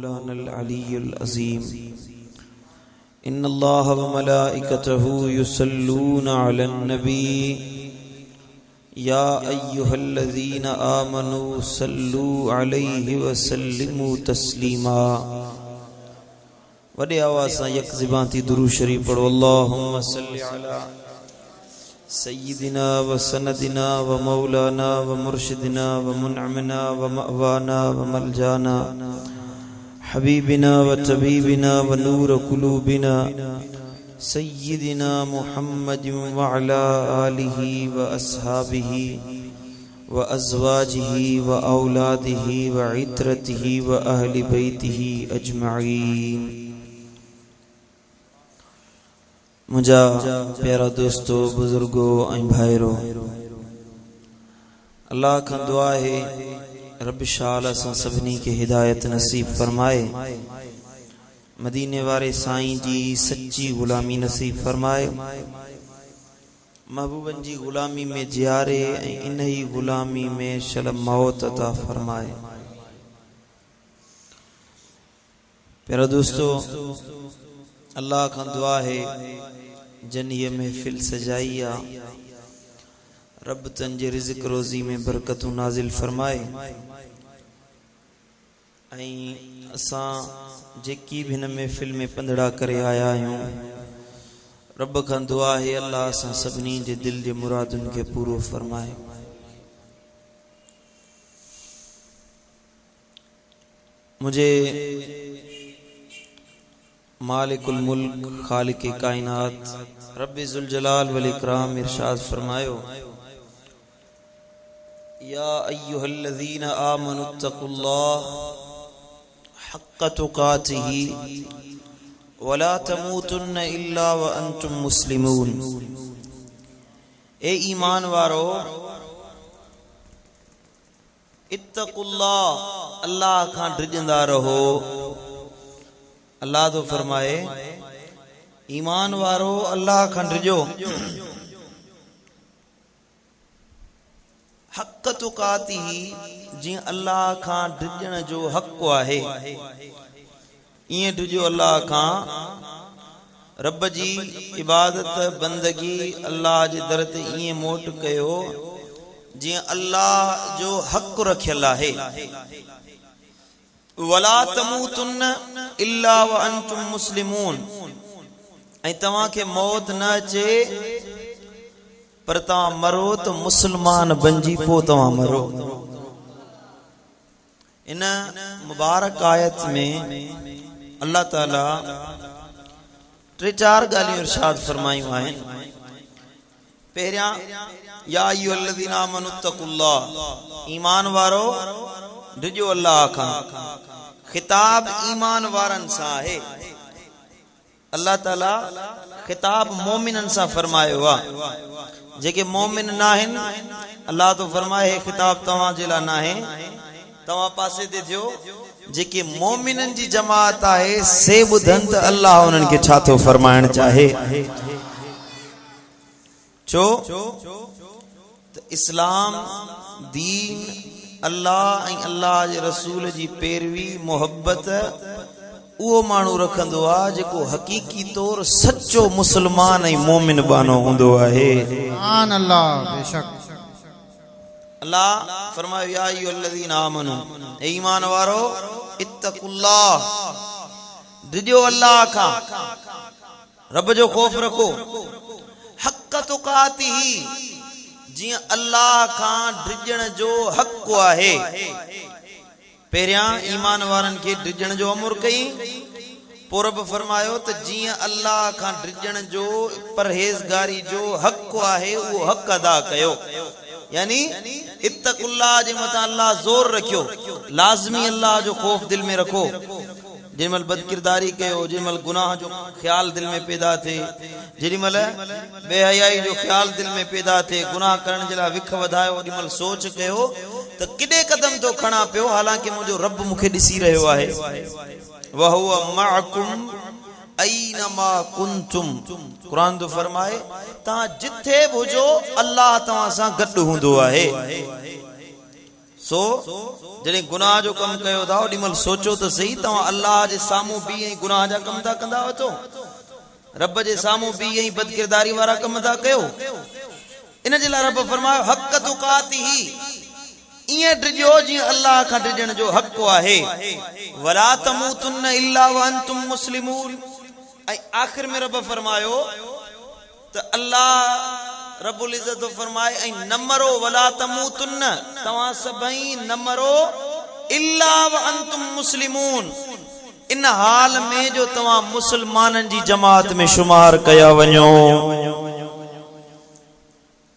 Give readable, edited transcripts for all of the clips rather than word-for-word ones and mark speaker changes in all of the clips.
Speaker 1: मौलाना अल-अलीयुल अज़ीम। इन्नल्लाह व मलाइकतहु युसल्लूना अलन नबी या अय्युहल्लज़ीना आमनू सल्लू अलैहि व सल्लिमू तस्लीमा। वडे आवाज़ सां यक ज़बान थी दुरूद शरीफ पढ़ो। अल्लाहुम्मा सल्लि अला सय्यिदिना व सनदिना व मौलाना व मुर्शिदिना व मुनअमिना व मअवाना व मलजाना हबीबिना व तबीबिना व नूर कुलूबिना सय्यिदिना मुहम्मदिन व अला आलिहि व अस्हाबिहि व अज़वाजिहि व औलादिहि व इत्रतिहि व अहलि बैतिहि अजमईन। मुझा प्यारा दोस्तों, बुजुर्गो ऐं भाइरो, अल्लाह खां दुआ है रब शाल असां सभिनी खे हिदायत नसीब फरमाए, मदीने वारे साईं जी सच्ची गुलामी नसीब फरमाए, महबूबन जी गुलामी में जियारे ऐं इन ही गुलामी में शल मौत अता फरमाए। प्यारा दोस्तों, अल्लाह खां दुआ है जन ये महफिल सजाई आ, रब तन जे रिज़्क़ रोज़ी में बरकतू नाजिल फरमाए। ऐं असां जेकी भी हिन महफिल में पंधड़ा करे आया आहियूं, रब खां दुआ है अल्लाह असां सभिनी जे दिल जे मुरादुनि खे पूरो फरमाए। मुझे मालिकुल मुल्क खालिक कायनात रब्बे जुल जलाल वल इकराम इरशाद फरमायो, या अय्युहल्लज़ीना आमनुत्तकुल्लाह हक्क तुकातिही वला तमूतुन्न इल्ला व अंतुम मुस्लिमून। ए ईमान वारो, इत्तकुल्लाह, अल्लाह खां डिजंदा रहो। अल्लाह तो फरमाए, ईमान वारो अल्लाह खां डिजो। हक़ तुकातिही, जी अल्लाह खां डिजण जो हक़ आहे, इएं डिजो अल्लाह खां। रब जी इबादत बंदगी अल्लाह जे दर ते इएं मोट कयो जीअं अल्लाह जो हक़ रखियल आहे। वला तमूतुन्न इल्ला व अंतुम मुस्लिमून, ऐं तव्हां खे मौत न अचे पर तव्हां मरो तो मुसलमान बणिजी पोइ तव्हां मरो। इन मुबारक आयत में अल्लाह ताला टे चार ॻाल्हियूं इरशाद फरमायूं आहिनि। पहिरियां, या अय्युहल्लज़ीना आमनुत्तकुल्लाह, ईमान वारो डिजो अल्लाह खां। खिताब ईमान वारन सां आहे। अल्लाह ताला खिताब मोमिनन सां फरमायो आहे। जेके मोमिन नाहिन, अल्लाह तो फरमाए खिताब तव्हां जे लाइ नाहे, तव्हां पासे ते थियो। जेके मोमिनन जी जमात आहे से ॿुधन त अल्लाह उन्हनि खे छा थो फरमाइण चाहे। छो त इस्लाम दीन अल्लाह ऐं अल्लाह जे रसूल जी पैरवी मोहब्बत उहो माण्हू रखंदो आहे जेको हकीकी तौर सच्चो मुसलमान ऐं मोमिन बानो हूंदो आहे। सुभान अल्लाह। बेशक अल्लाह फरमायो, या अय्युहल्लज़ीना आमनू, ए ईमान वारो, इत्तकुल्लाह, डिजो अल्लाह खां, रब जो खौफ रखो। हक़ तुकातिही, जीअं अल्लाह खां डिजण जो हक़ आहे। पहिरियां ईमान वारन खे डिजण जो अमर कई, पोइ रब फरमायो त जीअं अल्लाह खां डिजण जो परहेज़गारी जो हक़ आहे उहो हक़ अदा कयो। यानी इत्तकुल्लाह जे मथां अल्लाह ज़ोर रखियो। लाज़मी अल्लाह जो खौफ दिल में रखो। जेमल बदकिरदारी कयो, जेमल गुनाह जो ख्याल दिल में पैदा थे, जेमल बेहयाई जो ख्याल दिल में पैदा थे, गुनाह करण जे लाइ विख वधायो, ओॾीमल सोच कयो त केॾे कदम तो खणा पियो, हालांकि मुंहिंजो रब मूंखे ॾिसी रहियो आहे। वहुव मअकुम ऐनमा कुंतुम, कुरान तो फरमाए तव्हां जिथे बि हुजो अल्लाह तव्हां सां गॾु हूंदो आहे। सो जॾहिं गुनाह जो कम कयो था ओॾी महिल सोचो त सही तव्हां अल्लाह जे साम्हूं बीह ऐं गुनाह जा कम था कंदा वठो, रब जे साम्हूं बीह ऐं बदकिरदारी वारा कम था कयो। इन जे लाइ रब फरमायो हक़ तुक़ातिही, इएं ड्रिजो जीअं अल्लाह खां ड्रिजण जो हक़ आहे। वला तमूतुन्न इल्ला व अंतुम मुस्लिमून। ऐं आखिर में रब फरमायो त अल्लाह रब्बुल इज्जत फरमाए ऐं न मरो, वला तमूतुन्न, तव्हां सभई न मरो, इल्ला व अंतुम मुस्लिमून, इन हाल में जो तव्हां मुसलमाननि जी जमात में शुमार कया वञो।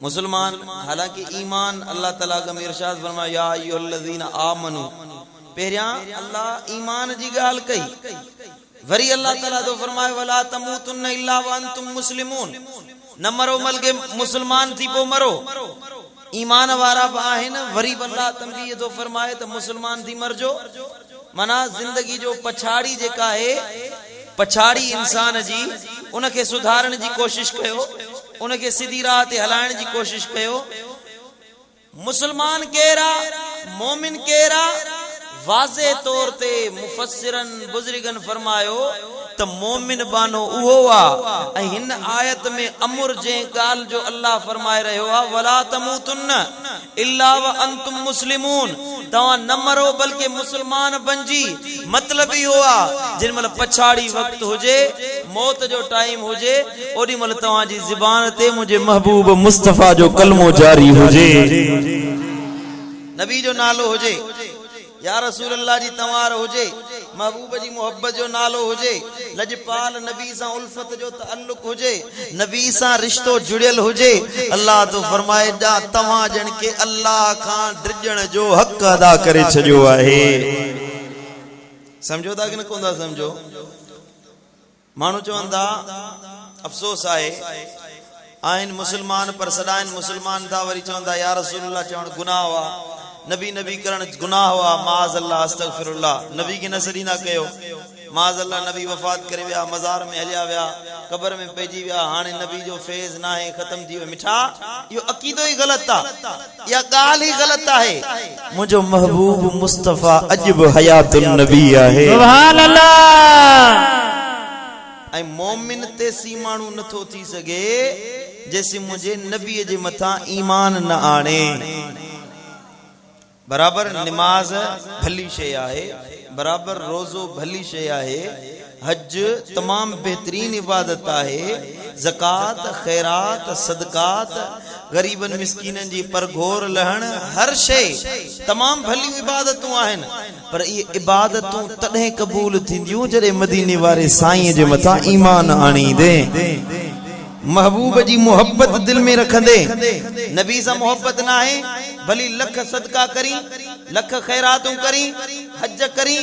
Speaker 1: मुसलमान हालांकि ईमान अल्लाह ताला का इरशाद फरमाया या अय्युहल्लज़ीना आमनू, पहिरियां अल्लाह ईमान जी ॻाल्हि कई, वरी अल्लाह ताला तो फरमाए वला तमूतुन्न इल्ला व अंतुम मुस्लिमून, न मरो मलके मुसलमान थी पो मरो। ईमान वारा बि आहिनि, वरी अल्लाह तंबीह तो फरमाए त मुसलमान थी मरजो। माना जिंदगी जो पछाड़ी जेका आहे, पछाड़ी इंसान जी, उनखे सुधारण जी कोशिश कयो, उनखे सिधी राह ते हलाइण जी कोशिश कयो। मुसलमान केरा, मोमिन केरा, वाज़े तौर ते मुफस्सिरन बुज़ुर्गन फरमायो त मोमिन बानो उहो आ। ऐं हिन आयत में अमुर जे ॻाल्हि जो अल्लाह फरमाए रहियो आहे वला तमूतुन्न इल्ला व अंतुम मुस्लिमून, तव्हां न मरो बल्कि मुसलमान बणिजी। मतलब इहो आहे जिन महिल पछाड़ी वक्त हुजे, मौत जो टाइम हुजे, ओॾी महिल तव्हांजी ज़ुबान ते मुंहिंजे महबूब मुस्तफ़ा जो कलमो जारी हुजे, नबी जो नालो हुजे, या रसूल अल्लाह जी तवार हुजे, महबूब जी मोहब्बत जो नालो हुजे, लजपाल नबी सां उल्फत जो तअल्लुक हुजे, नबी सां रिश्तो जुड़ियल हुजे। अल्लाह तो फरमाए दा तव्हां जन के अल्लाह खां ड्रिजण जो हक़ अदा करे छॾियो आहे। समझो था कि न कोन था समझो? माण्हू चवंदा अफ़सोस आहे आहिनि मुसलमान पर सदाइन मुसलमान था, वरी चवंदा या रसूल अल्लाह चवण गुनाह हुआ, नबी नबी करण गुनाह हुआ, माज़ अल्लाह अस्तगफिरुल्लाह, नबी की न सरीना कयो, माज़ अल्लाह नबी वफात करे विया, मज़ार में हलिया विया, कब्र में पइजी विया, हाणे नबी जो फैज़ ना है, खत्म थी वियो। मिठा यो अकीदो ही गलत आहे, या ॻाल्हि ही गलत आहे। मुंहिंजो महबूब मुस्तफ़ा अॼु बि हयातुन नबी आहे, सुभान अल्लाह। ऐं मोमिन ते सी माण्हू नथो थी सघे जेसी मुंहिंजे नबीअ जे मथां ईमान न आणे। बराबर नमाज भली शे आहे, बराबर रोजो भली शे आहे, हज तमाम बेहतरीन इबादत आहे, ज़कात खैरात सदकात गरीबन मिस्कीनन जी परघोर लहण हर शे तमाम भली इबादतूं आहिनि, पर ये इबादतूं तॾहिं क़बूल थींदियूं जॾहिं मदीने वारे साईं जे मथां ईमान आणींदे, महबूब जी मोहब्बत दिल में रखंदे। नबी सां मोहब्बत ना है, भली लख सदका करी, लख खैरातूं करी, हज करी,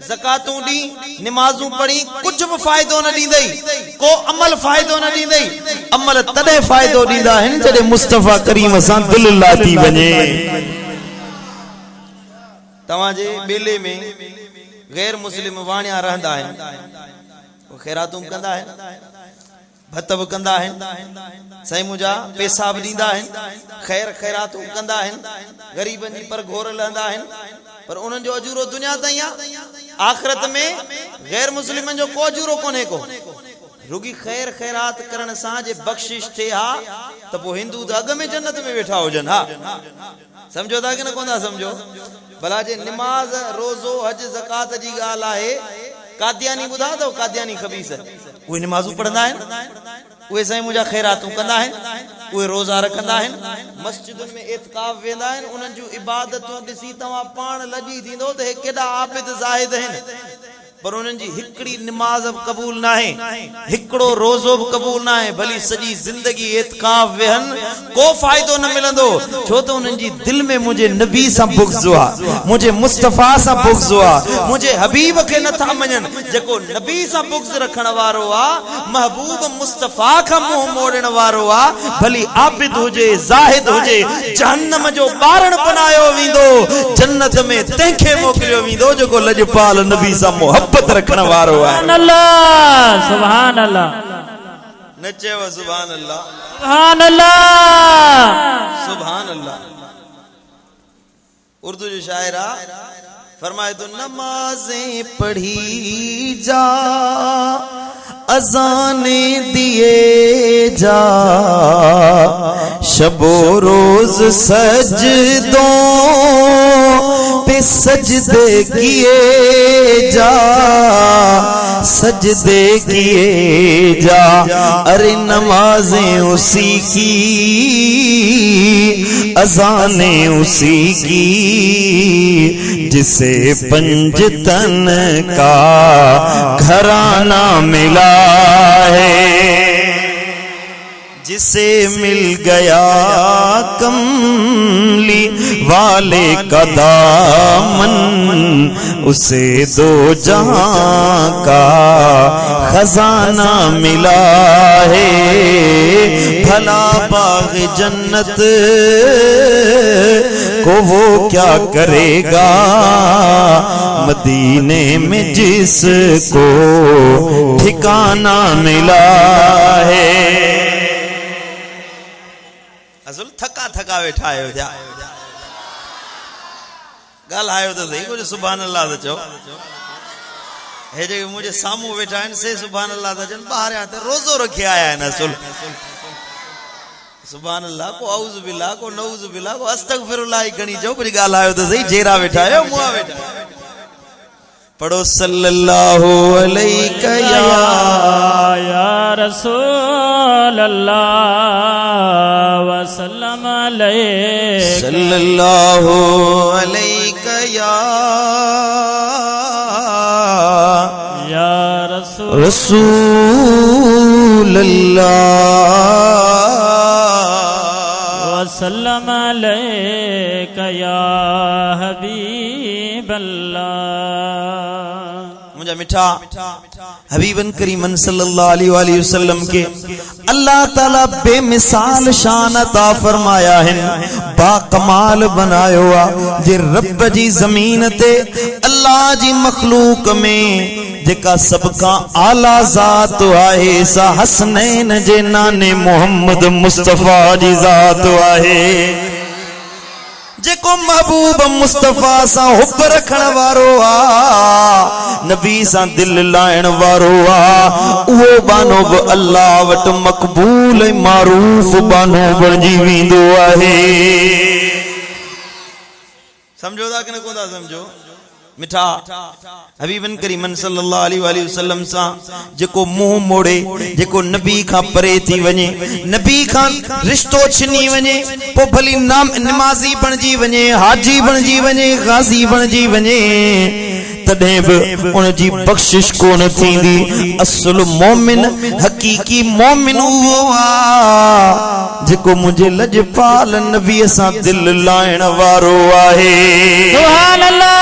Speaker 1: ज़कातूं दी, नमाजूं पढ़ी, कुछ भी फायदो न दींदई, को अमल फायदो न दींदई। अमल तॾहिं फायदो दींदा आहिनि जॾहिं मुस्तफ़ा करीम सां दिल लाती वञे। तव्हांजे बेले में गैर मुस्लिम वाणिया रहंदा आहिनि, वो खैरातूं कंदा आहिनि, भत बि कंदा आहिनि, साईं मुंहिंजा पैसा बि ॾींदा आहिनि, ख़ैर ख़ैरातूं कंदा आहिनि, ग़रीबनि जी पर घोर लहंदा आहिनि, पर उन्हनि जो अजूरो दुनिया ताईं आहे, आख़िरत में गैर मुस्लिमनि जो को अजूरो कोन्हे को। रुगी ख़ैर ख़ैरात करण सां जे बख़्शिश थिए हा त पोइ हिंदू त अॻ में जन्नत में वेठा हुजनि। हा समझो था कि न कोन था समझो? भला जे निमाज़ रोज़ो हज ज़कात जी ॻाल्हि आहे, कादियानी ॿुधा अथव? कादियानी खबीस उहे नमाज़ूं पढ़ंदा आहिनि, उहे साईं मुंहिंजा खैरातूं कंदा आहिनि, उहे रोज़ा रखंदा आहिनि, मस्जिदुनि में एतिकाफ़ वेंदा आहिनि, उन्हनि जूं इबादतूं ॾिसी तव्हां पाण लॼी थींदो त हे केॾा आबिद ज़ाहिद आहिनि, पर उन्हनि जी हिकिड़ी नमाज़ बि क़बूल न आहे, हिकिड़ो रोज़ो बि क़बूल न आहे। भली सॼी ज़िंदगी एतिकाफ़ वेहनि, को फ़ाइदो न मिलंदो, छो त उन्हनि जी दिलि में मुंहिंजे नबी सां बुग़्ज़ आहे, मुंहिंजे मुस्तफ़ा सां बुग़्ज़ आहे, मुंहिंजे हबीब खे नथा मञनि। जेको नबी सां बुग़्ज़ रखण वारो आहे, महबूब मुस्तफ़ा खां मुंहुं मोड़ण वारो आहे, भली आबिद हुजे ज़ाहिद हुजे, जहन्नम जो ॿारण बनायो वेंदो, जन्नत में तंहिंखे मोकिलियो वेंदो जेको लजपाल नबी सां मोहब्बत रखण वारो आहे। सुभान अल्लाह, सुभान अल्लाह, नचेव सुभान अल्लाह, सुभान अल्लाह, सुभान अल्लाह। उर्दू जो शायर आ फरमाए तो नमाजें पढ़ी जा अजाने दिए जा शबो रोज सजदों पे सजदे किए जा सजदे किए जा। अरे नमाजें उसी की अजानें उसी की जिसे पंजतन का घराना मिला है। जिसे मिल गया कमली वाले का दामन उसे दो जहां का खजाना मिला है। भला बाग जन्नत को वो क्या करेगा मदीने में जिसको ठिकाना मिला है। असल थका थका वेठा आयो जा गाल आयो तो सही कुछ सुभान अल्लाह तो चो हे जे मुझे सामू वेठा है से सुभान अल्लाह तो जन बाहर आते रोजो रखे आया है ना सुल सुभान अल्लाह को औज़ु बिल्लाह को नऊज़ु बिल्लाह को अस्तगफिरुल्लाह गणी जो कुछ गाल आयो तो सही जेरा वेठा है मुआ वेठा पढ़ो सल्लल्लाहु अलैहि या रसूल अल्लाह वसल्लम अलैहि सल्लल्लाहु अलैहि या रसूल अल्लाह वसल्लम अलैहि या हबीब अल्लाह। मुझे मिठा हबीबन करीमन सल्लल्लाहु अलैहि वसल्लम के अल्लाह ताला बेमिसाल शान अता फरमाया है बाकमाल बनायो आ जे रब जी जमीन ते अल्लाह जी मखलूक में जेका सबका आला जात आहे सा हसनैन जे नाने मोहम्मद मुस्तफा जी जात आहे। जेको महबूब मुस्तफा सा हुब रखण वारो आ नबी सा दिल लाइण वारो आ उहो बानो बि अल्लाह वट मक़बूल ऐं मारूफ बानो बणजी वेंदो आहे। समझो था कि न कोन था समझो मिठा हबीबन करीमन सल्लल्लाहु अलैहि वसल्लम सा जेको मुंह मोड़े जेको नबी का परे थी वने नबी का रिश्तो छिनी वने पो भली नाम नमाजी बनजी वने हाजी बनजी वने गाजी बनजी वने तॾहिं बि उन जी बख्शिश कोन थींदी। असुल मोमिन हकीकी मोमिन उहो आ जेको मुंहिंजे लजपाल नबीअ सां दिल लाइण वारो आहे। सुभान अल्लाह।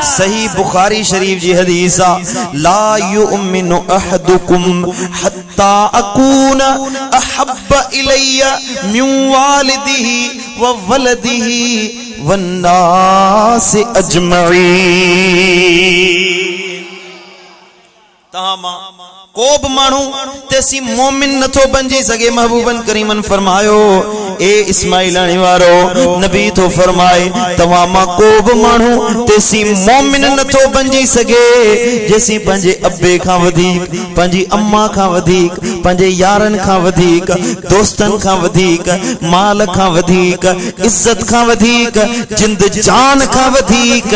Speaker 1: सही बुखारी शरीफ जी हदीस आ ला युमिनु अहदुकुम हत्ता अकून अहब्ब इलैया मिन वालिदिही व वलदिही वन्नास अजमईन। तहामा कोब मानू तेसी मोमिन नथो बनजी सके। महबूबन करीमन फरमायो ए इस्माइल आने वारो नबी तो फरमाए तवामा कोब मानू तेसी मोमिन नथो बनजी सके जैसी पंजे अब्बे का वधीक पंजी अम्मा का वधीक पंजे यारन का वधीक दोस्तन का वधीक माल का वधीक इज्जत का वधीक जिंद जान का वधीक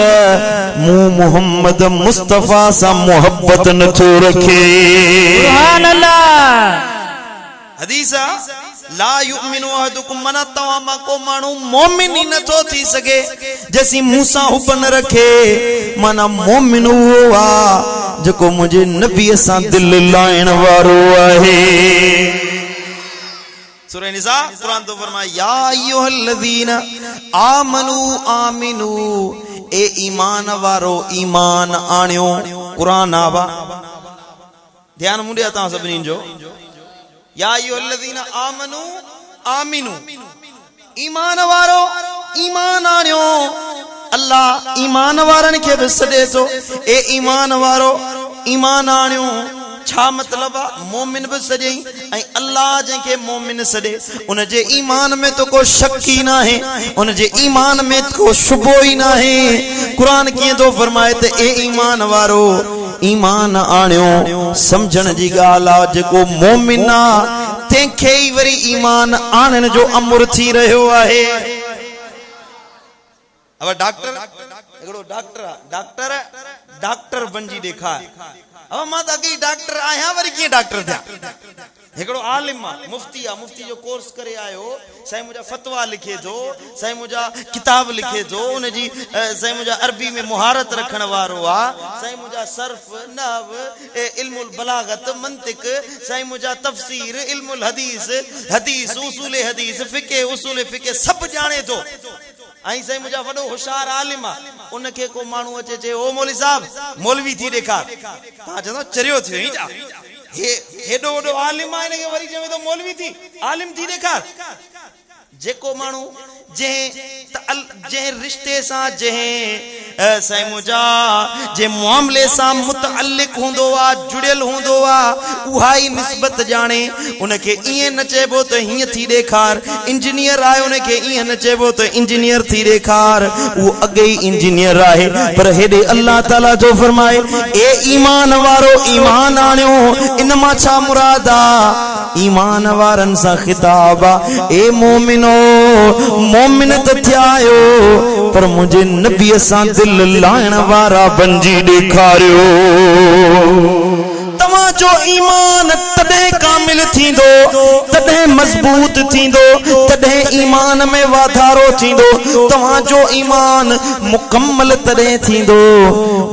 Speaker 1: मु मोहम्मद मुस्तफा सा मोहब्बत नथो रखे। सुभान अल्लाह। हदीसा ला युमिनु अहदुकुम मना तवामा को मानू मोमिन ही नथो थी सके जैसी मूसा हुब न रखे माना मोमिन हुआ जेको मुझे नबी सा दिल लाइण वारो आहे। सूरह निसा कुरान तो फरमाया या अय्युहल्लज़ीना आमनू आमिनू ए ईमान वारो ईमान आणियो। कुरान आवा ध्यान मुंडिया ता सभिनी जो या अय्युहल्लज़ीना आमनू आमिनू ईमान वारो ईमान आणियो। अल्लाह ईमान वारन के भी सॾे थो ए ईमान वारो ईमान आणियो छा मतलब आ मोमिन भी सजे ऐं अल्लाह जंहिंखे मोमिन सॾे उन जे ईमान में तो को शक ही ना है, उन जे ईमान में को शुबो ही ना है। कुरान कीअं थो फरमाए त ए ईमान वारो ईमान आणियो समझण जी ॻाल्हि आहे जेको मोमिन आहे तंहिंखे ई वरी ईमान आणण जो अमर थी रहियो आहे। अब डॉक्टर हिकिड़ो डॉक्टर बणजी ॾेखार। अब मां त अॻे डॉक्टर आहियां वरी कीअं डॉक्टर थिया। हिकिड़ो आलिम आहे, मुफ्ती आहे, मुफ्ती जो कोर्स करे आयो, साईं मुंहिंजा फतवा लिखे थो, साईं मुंहिंजा किताब लिखे थो, उनजी साईं मुंहिंजा अरबी में मुहारत रखण वारो आहे, साईं मुंहिंजा सर्फ नहव इल्मुल बलागत मंतिक, साईं मुंहिंजा तफसीर इल्मुल हदीस उसूल फिके सभु ॼाणे थो। ऐं साईं मुंहिंजा वॾो होशियार आलिम आहे, उनखे को माण्हू अचे चए ओ मौलवी साहब मौलवी थी ॾेखार, तव्हां चवंदो चरियो थियो ई छा, हेॾो वॾो आलिम आहे हिनखे वरी चवे थो मौलवी थी आलिम थी ॾेखार। जेको माण्हू जंहिं रिश्ते सां जंहिं साईं मुंहिंजा जे मामले सां मुतअल्लिक़ हूंदो आहे, जुड़ियल हूंदो आहे, उहा ई निस्बत ॼाणे। उनखे ईअं न चइबो त हीअं थी ॾेखार। इंजीनियर आहे उनखे ईअं न चइबो त इंजीनियर थी ॾेखार, उहो अॻे ई इंजीनियर आहे। पर हेॾे अल्लाह ताला जो फरमाए ए ईमान वारो ईमान आणियो, इन मां छा मुराद आहे? ईमान वारनि सां खिताब आहे, ए मोमिनो मोमिन त थिया आहियो पर मुंहिंजे नबीअ सां दिल लाइण वारा बणजी ॾेखारियो। तव्हांजो ईमान तॾहिं कामिल थींदो, तॾहिं मज़बूत थींदो, तॾहिं ईमान में वाधारो थींदो। तव्हांजो ईमान मुकम्मल तॾहिं थींदो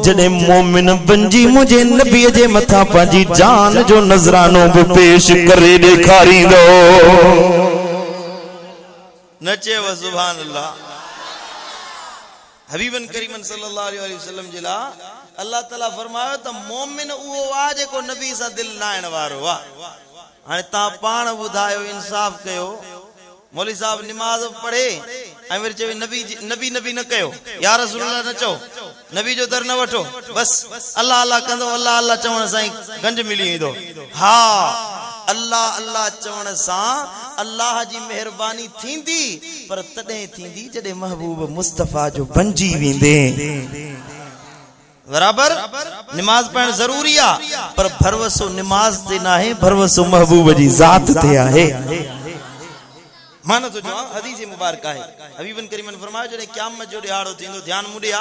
Speaker 1: जॾहिं मोमिन बणजी मुंहिंजे नबीअ जे मथां पंहिंजी जान जो नज़रानो बि पेश करे ॾेखारींदो। न चेव सुभान अल्लाह। हबीबन करीमन सल्लल्लाहु अलैहि वसल्लम जे लाइ अल्लाह ताला फरमायो त मोमिन उहो आहे जेको नबी सां दिल लाइण वारो आहे। हाणे तव्हां पाण ॿुधायो, इंसाफ़ कयो, मौलवी साहब निमाज़ पढ़े ऐं वरी चवे नबी न कयो, या रसूल अल्लाह न चओ, नबी जो दर न वठो, बस अल्लाह अल्लाह कंदो, अल्लाह अल्लाह चवण सां ई गंज मिली वेंदो। हा, अल्लाह अल्लाह चवण सां अल्लाह जी मेहरबानी थींदी, पर तॾहिं थींदी जॾहिं महबूब मुस्तफ़ा जो बणजी वेंदे। बराबर निमाज पढ़ण जरूरी आहे, पर भरवसो निमाज ते न आहे, भरवसो महबूब जी ज़ात ते आहे। माना तो जो हदीस मुबारक है, हबीबन करीमन फरमायो जॾहिं क़यामत जो ॾिहाड़ो थींदो, ध्यान मुड़िया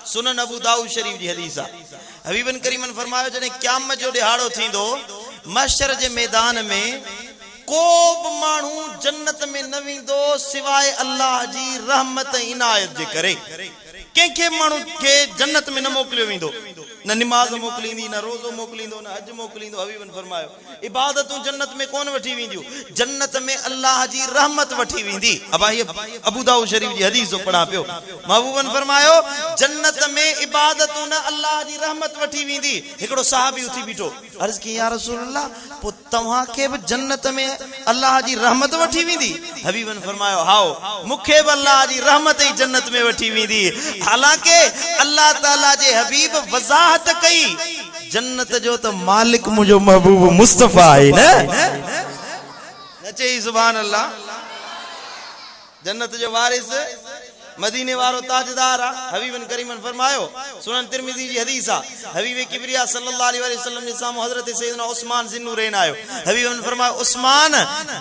Speaker 1: सुनन अबू दाऊद शरीफ जी हदीस आहे। हबीबन करीमन फरमायो जॾहिं क़यामत जो ॾिहाड़ो थींदो, महशर जे मैदान में को बि माण्हू जन्नत में न वेंदो सिवाय अल्लाह जी रहमत इनायत जे करे। कंहिंखे माण्हू खे जन्नत में न मोकिलियो वेंदो, न निमाज़ मोकिलींदी, न रोज़ो मोकिलींदो, न हज मोकिलींदो। हबीबन फरमायो इबादतूं जन्नत में कोन वठी वेंदियूं, जन्नत में अल्लाह जी रहमत वठी वेंदी। अब अबू दाऊद शरीफ जी हदीस जो पढ़ा पियो। महबूबन फरमायो जन्नत में इबादतूं न अल्लाह जी रहमत वठी वेंदी। हिकिड़ो सहाबी उथी बीठो, अर्ज़ कई या रसूल अल्लाह, पोइ तव्हांखे बि जन्नत में अल्लाह जी रहमत वठी वेंदी? हबीबन फरमायो हाओ, मूंखे बि अल्लाह जी रहमत ई जन्नत में वठी वेंदी। हालांकि अल्लाह ताला जे हबीब वज़ाहत कई जन्नत जो त मालिक मुंहिंजो महबूब मुस्तफ़ा आहे न चई सुभान अल्लाह। जन्नत जो वारिस मदीने वारो ताजदार आहे। हबीबन करीमन फरमायो, सुनन तिरमिज़ी जी हदीस आहे, हबीब किबरिया सल्लल्लाहु अलैहि वसल्लम जे साम्हूं हज़रत सैयदना उस्मान ज़िन्नुरैन आयो। हबीबन फरमायो उस्मान,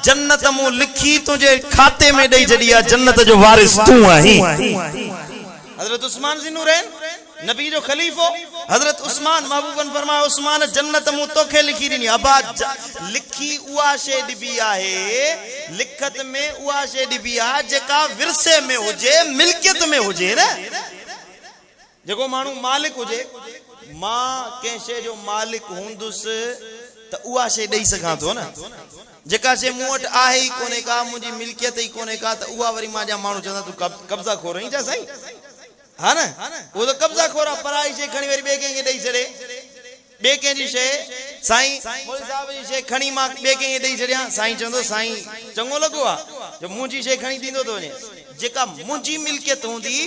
Speaker 1: जन्नत मूं लिखी तुंहिंजे खाते में ॾेई छॾी आहे, जन्नत जो वारिस तूं आहीं। हज़रत उस्मान ज़िन्नुरैन नबी जो खलीफो हजरत उस्मान, महबूबन फरमायो उस्मान जन्नत मूं तोखे लिखी ॾिनी। अबा लिखी उहा शइ ॾिबी आहे, लिखत में उहा शइ ॾिबी आहे जेका विरसे में हुजे, मिल्कियत में हुजे न। जेको माण्हू मालिक हुजे, मां कंहिं शइ जो मालिक हूंदुसि त उहा शइ ॾेई सघां थो न। जेका शइ मूं वटि आहे ई कोन्हे का, मुंहिंजी मिल्कियत ई कोन्हे का, त उहा वरी मां जा माण्हू चवंदा तूं कब्ज़ा खोर आहीं छा साईं? हा न, वो तो कब्जा खोरा, पराई शे खणी वरी ॿिए कंहिंखे ॾेई छॾे, ॿिए कंहिंजी शइ साईं मोल साहब जी शे खणी मां बे के देई छड़िया साईं चंदो साईं चंगो लगो आ जो मुंजी शे खणी दींदो तो वने जेका मुंजी मिल्कियत हुंदी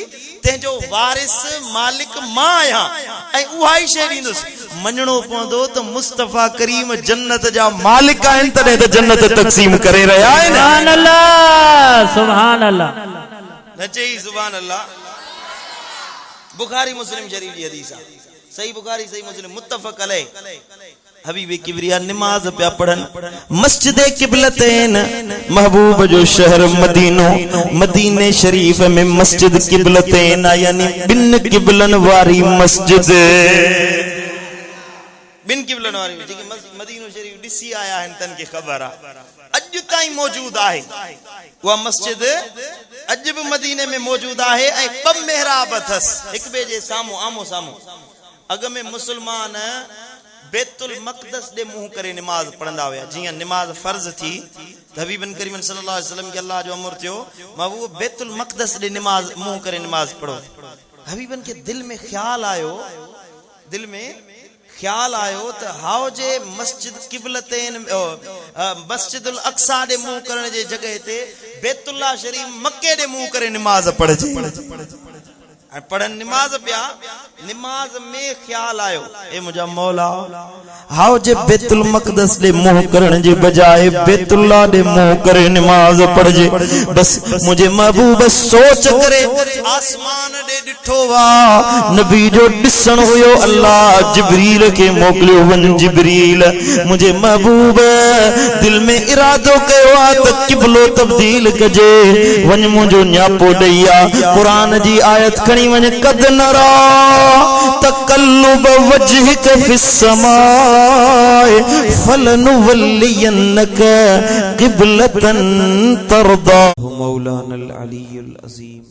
Speaker 1: तेजो वारिस मालिक मां आया ए उहाई शे दींदुस मञणो पवंदो तो मुस्तफा करीम जन्नत जा मालिक आइन तने तो जन्नत तक़सीम करे रहा है
Speaker 2: सुभान अल्लाह सुभान अल्लाह
Speaker 1: नचे सुभान अल्लाह बुखारी मुस्लिम शरीफ जी हदीस सही बुखारी सही मुस्लिम मुत्तफक अलैह हबीब किबरिया नमाज पे पढ़न मस्जिद किबलतैन महबूब जो शहर मदीनो मदीने शरीफ में मस्जिद किबलतैन यानी बिन किबलन वारी मस्जिद बिन किबलन वारी जेके मदीनो शरीफ दिसी आया है तन की खबर आ अज ताई मौजूद है वो मस्जिद अज भी मदीने में मौजूद है ए ब मेहराब थस एक बे जे सामो आमो सामो अग में मुसलमान बैतुल मक़दस दे मुंह करे नमाज पढ़ंदा हुआ जिया नमाज फर्ज थी हबीबन करीम सल्लल्लाहु अलैहि वसल्लम के अल्लाह जो अमर थियो महबूब बैतुल मक़दस दे नमाज मुंह करे नमाज पढ़ो हबीबन के दिल में ख्याल आयो तो हाउ जे मस्जिद किबलतैन मस्जिदुल अक्सा दे मुंह करने जे जगह ते बैतुल्लाह शरीफ मक्के दे मुंह करे नमाज पढ़ पढ़न नमाज पिया नमाज में ख्याल आयो ए मुझा मौला हाउ जे बैतुल मक़दस दे मुंह करण जे बजाय बैतुल्लाह दे मुंह करे नमाज पढ़ जे बस मुझे महबूब सोच करे आसमान दे डिठो वा नबी जो दिसण हुयो अल्लाह जिब्रील के मोकलियो वन जिब्रील मुझे महबूब दिल में इरादो कयो आ त किबलो तब्दील कजे वन मुझो न्यापो दैया कुरान जी आयत खणी वन कद नरा तकल्लुब वजहिक फिस समाए फलनुवल्लियन्नक क़िबलतन तरदा मौलाना अल अलीयुल अज़ीम।